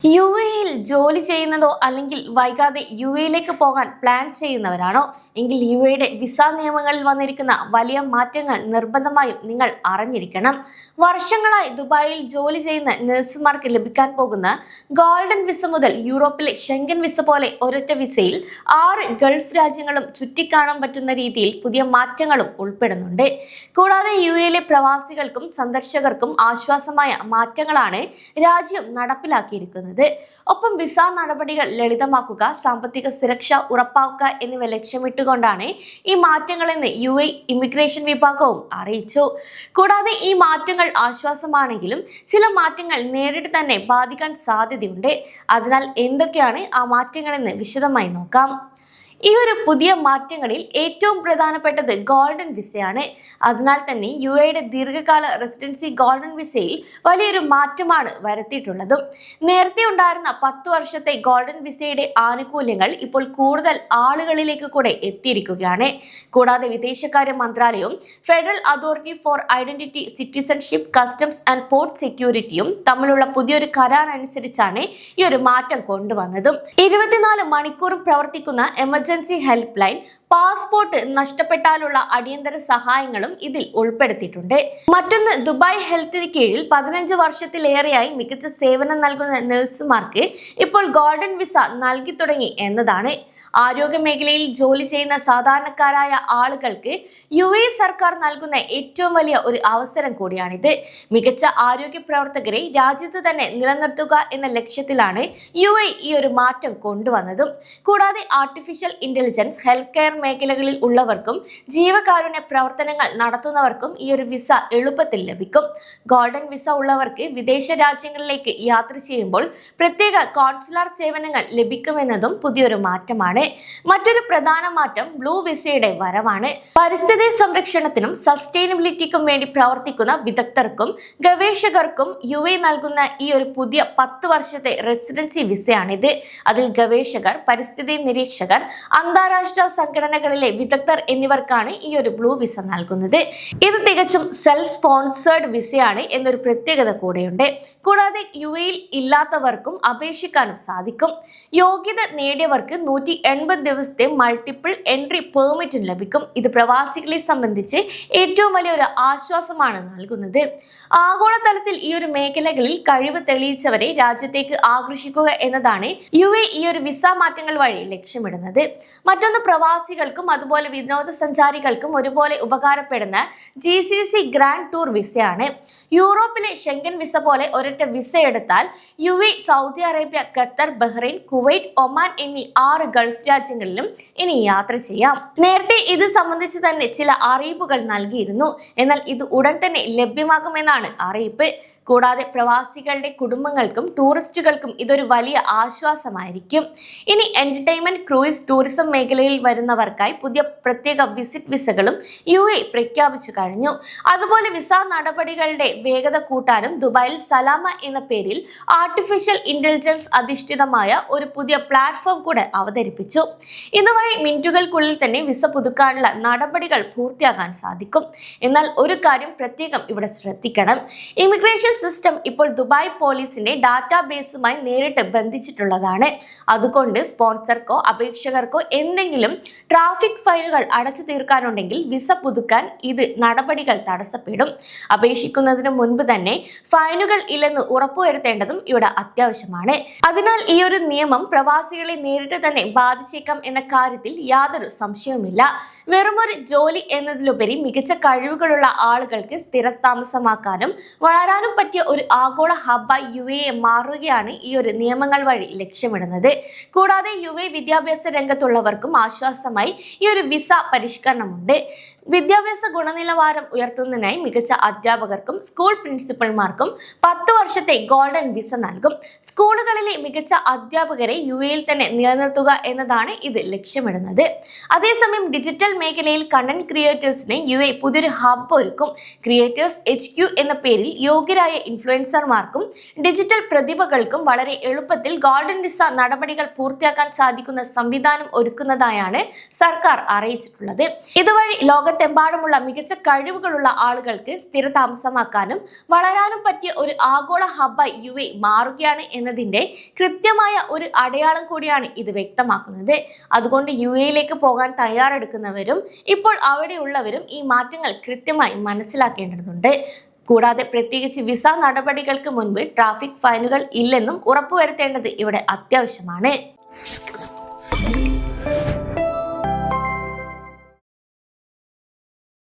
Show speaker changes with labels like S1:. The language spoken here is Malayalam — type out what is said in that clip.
S1: യുഎഇയിൽ ജോലി ചെയ്യുന്നതോ അല്ലെങ്കിൽ വൈകാതെ യുഎഇയിലേക്ക് പോകാൻ പ്ലാൻ ചെയ്യുന്നവരാണോ എങ്കിൽ യുഎഇയുടെ വിസ നിയമങ്ങളിൽ വന്നിരിക്കുന്ന വലിയ മാറ്റങ്ങൾ നിർബന്ധമായും നിങ്ങൾ അറിഞ്ഞിരിക്കണം. വർഷങ്ങളായി ദുബായിൽ ജോലി ചെയ്യുന്ന നഴ്സുമാർക്ക് ലഭിക്കാൻ പോകുന്ന ഗോൾഡൻ വിസ മുതൽ യൂറോപ്പിലെ ഷെങ്കൻ വിസ പോലെ ഒരൊറ്റ വിസയിൽ 6 ഗൾഫ് രാജ്യങ്ങളും ചുറ്റിക്കാണാൻ പറ്റുന്ന രീതിയിൽ പുതിയ മാറ്റങ്ങളും ഉൾപ്പെടുന്നുണ്ട്. കൂടാതെ യുഎഇയിലെ പ്രവാസികൾക്കും സന്ദർശകർക്കും ആശ്വാസമായ മാറ്റങ്ങളാണ് രാജ്യം നടപ്പിലാക്കിയിരിക്കുന്നത്. ഒപ്പം വിസ നടപടികൾ ലളിതമാക്കുക, സാമ്പത്തിക സുരക്ഷ ഉറപ്പാക്കുക എന്നിവ ലക്ഷ്യമിട്ടുകൊണ്ടാണ് ഈ മാറ്റങ്ങളെന്ന് യുഎഇ ഇമിഗ്രേഷൻ വിഭാഗവും അറിയിച്ചു. കൂടാതെ ഈ മാറ്റങ്ങൾ ആശ്വാസമാണെങ്കിലും ചില മാറ്റങ്ങൾ നേരിട്ട് തന്നെ ബാധിക്കാൻ സാധ്യതയുണ്ട്. അതിനാൽ എന്തൊക്കെയാണ് ആ മാറ്റങ്ങളെന്ന് വിശദമായി നോക്കാം. ഈ ഒരു പുതിയ മാറ്റങ്ങളിൽ ഏറ്റവും പ്രധാനപ്പെട്ടത് ഗോൾഡൻ വിസയാണ്. അതിനാൽ തന്നെ യുഎഇയുടെ ദീർഘകാല റെസിഡൻസി ഗോൾഡൻ വിസയിൽ വലിയൊരു മാറ്റമാണ് വരുത്തിയിട്ടുള്ളതും. നേരത്തെ ഉണ്ടായിരുന്ന 10 വർഷത്തെ ഗോൾഡൻ വിസയുടെ ആനുകൂല്യങ്ങൾ ഇപ്പോൾ കൂടുതൽ ആളുകളിലേക്ക് കൂടെ എത്തിയിരിക്കുകയാണ്. കൂടാതെ വിദേശകാര്യ മന്ത്രാലയവും federal authority for identity, citizenship, customs and port സെക്യൂരിറ്റിയും തമ്മിലുള്ള പുതിയൊരു കരാർ അനുസരിച്ചാണ് ഈ ഒരു മാറ്റം കൊണ്ടുവന്നതും. 24 മണിക്കൂറും പ്രവർത്തിക്കുന്ന എമർജൻസി ഹെൽപ്പ് ലൈൻ, പാസ്പോർട്ട് നഷ്ടപ്പെട്ടാലുള്ള അടിയന്തര സഹായങ്ങളും ഇതിൽ ഉൾപ്പെടുത്തിയിട്ടുണ്ട്. മറ്റൊന്ന്, ദുബായ് ഹെൽത്തിന് കീഴിൽ 15 വർഷത്തിലേറെയായി മികച്ച സേവനം നൽകുന്ന നഴ്സുമാർക്ക് ഇപ്പോൾ ഗോൾഡൻ വിസ നൽകി തുടങ്ങി എന്നതാണ്. ആരോഗ്യ മേഖലയിൽ ജോലി ചെയ്യുന്ന സാധാരണക്കാരായ ആളുകൾക്ക് യുഎഇ സർക്കാർ നൽകുന്ന ഏറ്റവും വലിയ ഒരു അവസരം കൂടിയാണിത്. മികച്ച ആരോഗ്യ പ്രവർത്തകരെ രാജ്യത്ത് തന്നെ നിലനിർത്തുക എന്ന ലക്ഷ്യത്തിലാണ് യുഎഇ ഈ ഒരു മാറ്റം കൊണ്ടുവന്നതും. കൂടാതെ ആർട്ടിഫിഷ്യൽ ഇന്റലിജൻസ്, ഹെൽത്ത് കെയർ മേഖലകളിൽ ഉള്ളവർക്കും ജീവകാരുണ്യ പ്രവർത്തനങ്ങൾ നടത്തുന്നവർക്കും ഈ ഒരു വിസ എളുപ്പത്തിൽ ലഭിക്കും. ഗോൾഡൻ വിസ ഉള്ളവർക്ക് വിദേശ രാജ്യങ്ങളിലേക്ക് യാത്ര ചെയ്യുമ്പോൾ പ്രത്യേക കോൺസുലാർ സേവനങ്ങൾ ലഭിക്കുമെന്നതും പുതിയൊരു മാറ്റമാണ്. മറ്റൊരു പ്രധാന മാറ്റം ബ്ലൂ വിസയുടെ വരവാണ്. പരിസ്ഥിതി സംരക്ഷണത്തിനും സസ്റ്റൈനബിലിറ്റിക്കും വേണ്ടി പ്രവർത്തിക്കുന്ന വിദഗ്ധർക്കും ഗവേഷകർക്കും യുഎഇ നൽകുന്ന ഈ ഒരു പുതിയ 10 വർഷത്തെ റെസിഡൻസി വിസയാണിത്. അതിൽ ഗവേഷകർ, പരിസ്ഥിതി നിരീക്ഷകർ, അന്താരാഷ്ട്ര സംഘടനകളിലെ വിദഗ്ധർ എന്നിവർക്കാണ് ഈ ഒരു ബ്ലൂ വിസ നൽകുന്നത്. ഇത് തികച്ചും സെൽഫ് സ്പോൺസേർഡ് വിസയാണ് എന്നൊരു പ്രത്യേകത കൂടെയുണ്ട്. കൂടാതെ യുഎഇയിൽ ഇല്ലാത്തവർക്കും അപേക്ഷിക്കാനും സാധിക്കും. യോഗ്യത നേടിയവർക്ക് 180 ദിവസത്തെ മൾട്ടിപ്പിൾ എൻട്രി പെർമിറ്റും ലഭിക്കും. ഇത് പ്രവാസികളെ സംബന്ധിച്ച് ഏറ്റവും വലിയൊരു ആശ്വാസമാണ് നൽകുന്നത്. ആഗോളതലത്തിൽ ഈ ഒരു മേഖലകളിൽ കഴിവ് തെളിയിച്ചവരെ രാജ്യത്തേക്ക് ആകർഷിക്കുക എന്നതാണ് യുഎഇ ഈ ഒരു വിസ മാറ്റങ്ങൾ വഴി ലക്ഷ്യമിടുന്നത്. മറ്റൊന്ന്, പ്രവാസികൾക്കും അതുപോലെ വിനോദസഞ്ചാരികൾക്കും ഒരുപോലെ ഉപകാരപ്പെടുന്ന GCC ഗ്രാൻഡ് ടൂർ വിസയാണ്. യൂറോപ്പിലെ ഷെങ്കൻ വിസ പോലെ ഒരൊറ്റ വിസ എടുത്താൽ UAE, Saudi Arabia, Qatar, Bahrain, Kuwait, Oman എന്നീ 6 ഗൾഫ് രാജ്യങ്ങളിലും ഇനി യാത്ര ചെയ്യാം. നേരത്തെ ഇത് സംബന്ധിച്ച് തന്നെ ചില അറിയിപ്പുകൾ നൽകിയിരുന്നു. എന്നാൽ ഇത് ഉടൻ തന്നെ ലഭ്യമാകുമെന്നാണ് അറിയിപ്പ്. കൂടാതെ പ്രവാസികളുടെ കുടുംബങ്ങൾക്കും ടൂറിസ്റ്റുകൾക്കും ഇതൊരു വലിയ ആശ്വാസമായിരിക്കും. ഇനി എന്റർടൈൻമെന്റ്, ക്രൂയിസ്, ടൂറിസം മേഖലയിൽ വരുന്നവർക്കായി പുതിയ പ്രത്യേക വിസിറ്റ് വിസകളും യുഎഇ പ്രഖ്യാപിച്ചു കഴിഞ്ഞു. അതുപോലെ വിസ നടപടികളുടെ വേഗത കൂട്ടാനും ദുബായിൽ സലാമ എന്ന പേരിൽ ആർട്ടിഫിഷ്യൽ ഇന്റലിജൻസ് അധിഷ്ഠിതമായ ഒരു പുതിയ പ്ലാറ്റ്ഫോം കൂടെ അവതരിപ്പിച്ചു. ഇതുവഴി മിനിറ്റുകൾക്കുള്ളിൽ തന്നെ വിസ പുതുക്കാനുള്ള നടപടികൾ പൂർത്തിയാക്കാൻ സാധിക്കും. എന്നാൽ ഒരു കാര്യം പ്രത്യേകം ഇവിടെ ശ്രദ്ധിക്കണം. ഇമിഗ്രേഷൻ സിസ്റ്റം ഇപ്പോൾ ദുബായ് പോലീസിന്റെ ഡാറ്റാബേസുമായി നേരിട്ട് ബന്ധിച്ചിട്ടുള്ളതാണ്. അതുകൊണ്ട് സ്പോൺസർക്കോ അപേക്ഷകർക്കോ എന്തെങ്കിലും ട്രാഫിക് ഫൈനുകൾ അടച്ചു തീർക്കാനുണ്ടെങ്കിൽ വിസ പുതുക്കാൻ ഇത് നടപടികൾ തടസ്സപ്പെടും. അപേക്ഷിക്കുന്നതിന് മുൻപ് തന്നെ ഫൈനുകൾ ഇല്ലെന്ന് ഉറപ്പുവരുത്തേണ്ടതും ഇവിടെ അത്യാവശ്യമാണ്. അതിനാൽ ഈ ഒരു നിയമം പ്രവാസികളെ നേരിട്ട് തന്നെ ബാധിച്ചേക്കാം എന്ന കാര്യത്തിൽ യാതൊരു സംശയവുമില്ല. വെറുമൊരു ജോലി എന്നതിലുപരി മികച്ച കഴിവുകളുള്ള ആളുകൾക്ക് സ്ഥിരതാമസമാക്കാനും വളരാനും പറ്റിയ ഒരു ആഗോള ഹബ്ബായി യുഎഇ മാറുകയാണ് ഈ ഒരു നിയമങ്ങൾ വഴി ലക്ഷ്യമിടുന്നത്. കൂടാതെ യുഎഇ വിദ്യാഭ്യാസ രംഗത്തുള്ളവർക്കും ആശ്വാസമായി ഈ ഒരു വിസ പരിഷ്കരണമുണ്ട്. വിദ്യാഭ്യാസ ഗുണനിലവാരം ഉയർത്തുന്നതിനായി മികച്ച അധ്യാപകർക്കും സ്കൂൾ പ്രിൻസിപ്പൽമാർക്കും 10 വർഷത്തെ ഗോൾഡൻ വിസ നൽകും. സ്കൂളുകളിലെ മികച്ച അധ്യാപകരെ യുഎഇയിൽ തന്നെ നിലനിർത്തുക എന്നതാണ് ഇത് ലക്ഷ്യമിടുന്നത്. അതേസമയം ഡിജിറ്റൽ മേഖലയിൽ കണ്ടന്റ് ക്രിയേറ്റേഴ്സിന് യുഎഇ പുതിയൊരു ഹബ്ബ് ഒരുക്കും. ക്രിയേറ്റേഴ്സ് HQ എന്ന പേരിൽ യോഗ്യരായ ഇൻഫ്ലുവൻസർമാർക്കും ഡിജിറ്റൽ പ്രതിഭകൾക്കും വളരെ എളുപ്പത്തിൽ ഗോൾഡൻ വിസ നടപടികൾ പൂർത്തിയാക്കാൻ സാധിക്കുന്ന സംവിധാനം ഒരുക്കുന്നതായാണ് സർക്കാർ അറിയിച്ചിട്ടുള്ളത്. ഇതുവഴി ലോകത്തെമ്പാടുമുള്ള മികച്ച കഴിവുകളുള്ള ആളുകൾക്ക് സ്ഥിരതാമസമാക്കാനും വളരാനും പറ്റിയ ഒരു ആഗോള ഹബ്ബായി യുഎഇ മാറുകയാണ് എന്നതിന്റെ കൃത്യമായ ഒരു അടയാളം കൂടിയാണ് ഇത് വ്യക്തമാക്കുന്നത്. അതുകൊണ്ട് UAE പോകാൻ തയ്യാറെടുക്കുന്നവരും ഇപ്പോൾ അവിടെയുള്ളവരും ഈ മാറ്റങ്ങൾ കൃത്യമായി മനസ്സിലാക്കേണ്ടതുണ്ട്. കൂടാതെ പ്രത്യേകിച്ച് വിസ നടപടികൾക്ക് മുൻപ് ട്രാഫിക് ഫൈനുകൾ ഇല്ലെന്നും ഉറപ്പുവരുത്തേണ്ടത് ഇവിടെ അത്യാവശ്യമാണ്.